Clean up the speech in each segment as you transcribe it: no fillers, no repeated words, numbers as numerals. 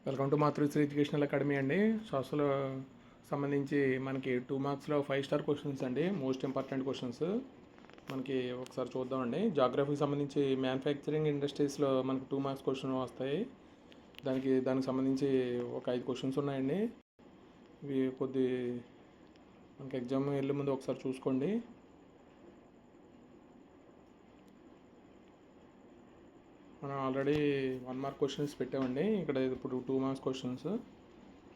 Welcome to Matrusri educational academy అండి. Social సంబంధించి మనకి 2 మార్క్స్లో 5 స్టార్ క్వశ్చన్స్ అండి, మోస్ట్ ఇంపార్టెంట్ క్వశ్చన్స్. మనకి ఒకసారి చూద్దామండి. జాగ్రఫీకి సంబంధించి మ్యానుఫ్యాక్చరింగ్ ఇండస్ట్రీస్లో మనకి 2 మార్క్స్ క్వశ్చన్ వస్తాయి. దానికి సంబంధించి ఒక 5 క్వశ్చన్స్ ఉన్నాయండి. ఇవి మనకి ఎగ్జామ్ వెళ్ళే ముందు ఒకసారి చూసుకోండి. మనం ఆల్రెడీ 1 మార్క్ క్వశ్చన్స్ పెట్టామండి. ఇక్కడ ఇప్పుడు 2 marks questions,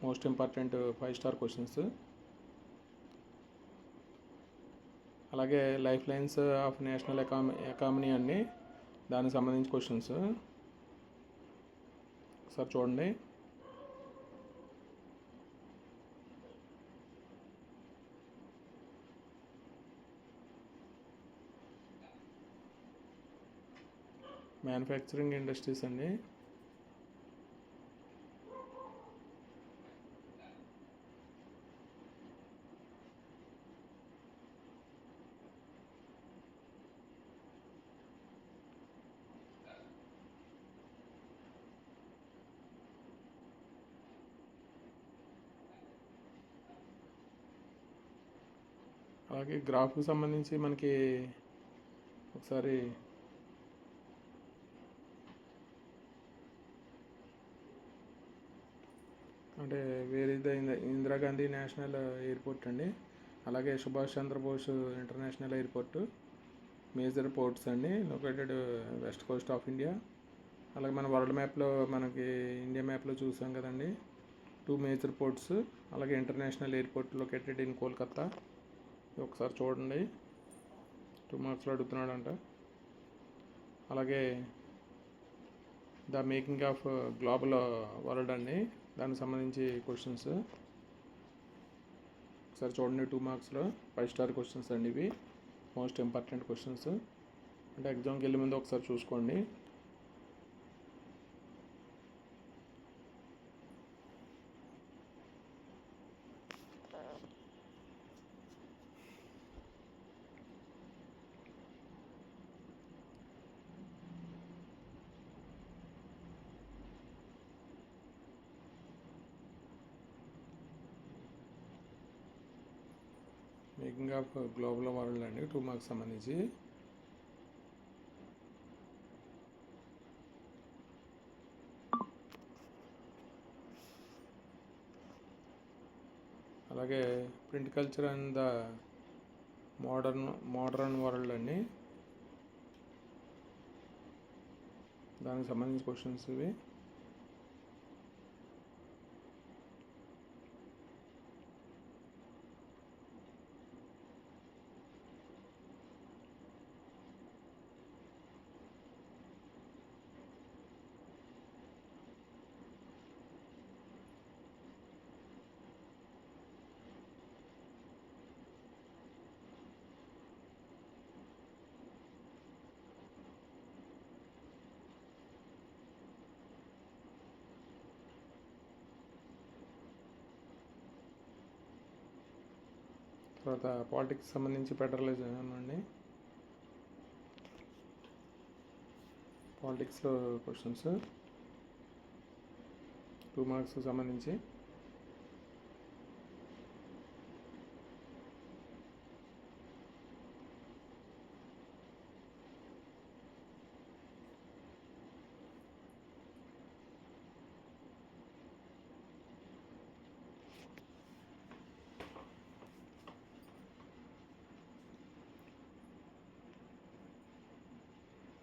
most important 5 star questions. అలాగే life lines of national economy అండి, దానికి సంబంధించి క్వశ్చన్స్ ఒకసారి చూడండి. మ్యానుఫ్యాక్చరింగ్ ఇండస్ట్రీస్ అండి. అలాగే గ్రాఫ్కి సంబంధించి మనకి ఒకసారి అంటే where is the Indira Gandhi national airport అండి. అలాగే Subhash Chandrabose international airport, major ports అండి located west Coast of India. అలాగే మన వరల్డ్ మ్యాప్లో మనకి ఇండియా మ్యాప్లో చూసాం కదండి, 2 మేజర్ పోర్ట్స్, అలాగే international airport located in Kolkata. ఒకసారి చూడండి, 2 మార్క్స్లో అడుగుతున్నాడంట. అలాగే the making of global world అండి, దానికి సంబంధించి క్వశ్చన్స్ ఒకసారి చూడండి. 2 మార్క్స్లో 5 స్టార్ క్వశ్చన్స్ అండి, ఇవి మోస్ట్ ఇంపార్టెంట్ క్వశ్చన్స్. అంటే ఎగ్జామ్కి వెళ్ళే ముందు ఒకసారి చూసుకోండి. మేకింగ్ ఆఫ్ గ్లోబల్ వరల్డ్ అండి, 2 మార్క్స్ సంబంధించి. అలాగే print culture and the modern world అండి, దానికి సంబంధించి క్వశ్చన్స్ ఇవి. తర్వాత పాలిటిక్స్ సంబంధించి ఫెడరలిజం అండి, పాలిటిక్స్లో క్వశ్చన్స్ 2 మార్క్స్ సంబంధించి.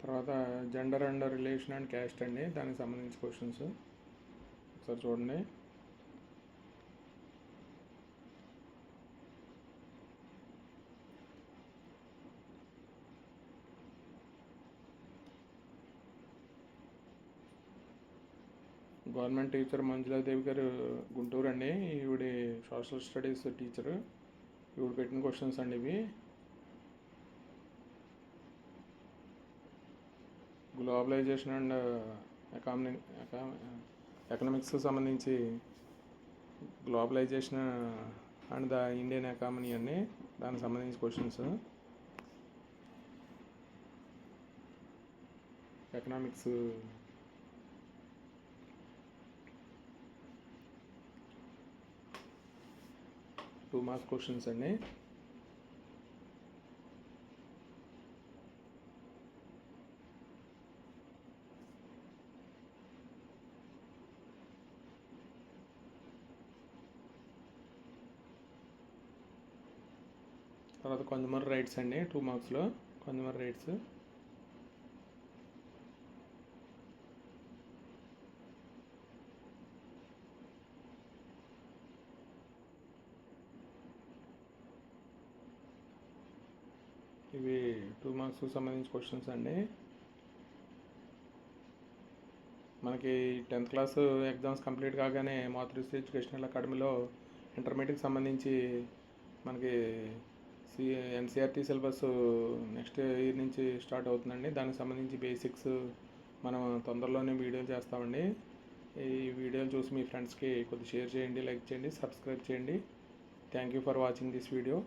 తర్వాత gender and relation and caste అండి, దానికి సంబంధించి క్వశ్చన్స్ ఒకసారి చూడండి. గవర్నమెంట్ టీచర్ మంజులాదేవి గారు, గుంటూరు అండి, ఈవిడి సోషల్ స్టడీస్ టీచరు. ఈవిడ పెట్టిన క్వశ్చన్స్ అండి ఇవి. గ్లోబలైజేషన్ అండ్ ఎకనామిక్స్ సంబంధించి globalization and the Indian economy అండి, దానికి సంబంధించి క్వశ్చన్స్. ఎకనామిక్స్ 2 మార్క్స్ క్వశ్చన్స్ అండి. తర్వాత కన్జ్యూమర్ రైట్స్ అండి, 2 మార్క్స్లో కన్జ్యూమర్ రైట్స్. ఇవి 2 మార్క్స్కి సంబంధించి క్వశ్చన్స్ అండి. మనకి 10th క్లాస్ ఎగ్జామ్స్ కంప్లీట్ కాగానే మాతృశ్రీ ఎడ్యుకేషనల్ అకాడమీలో ఇంటర్మీడియట్కి సంబంధించి మనకి ఎన్సీఆర్టీ సిలబస్ నెక్స్ట్ ఇయర్ నుంచి స్టార్ట్ అవుతుందండి. దానికి సంబంధించి బేసిక్స్ మనం తొందరలోనే వీడియోలు చేస్తామండి. ఈ వీడియోలు చూసి మీ ఫ్రెండ్స్కి కొద్దిగా షేర్ చేయండి, లైక్ చేయండి, సబ్స్క్రైబ్ చేయండి. Thank you for watching this video.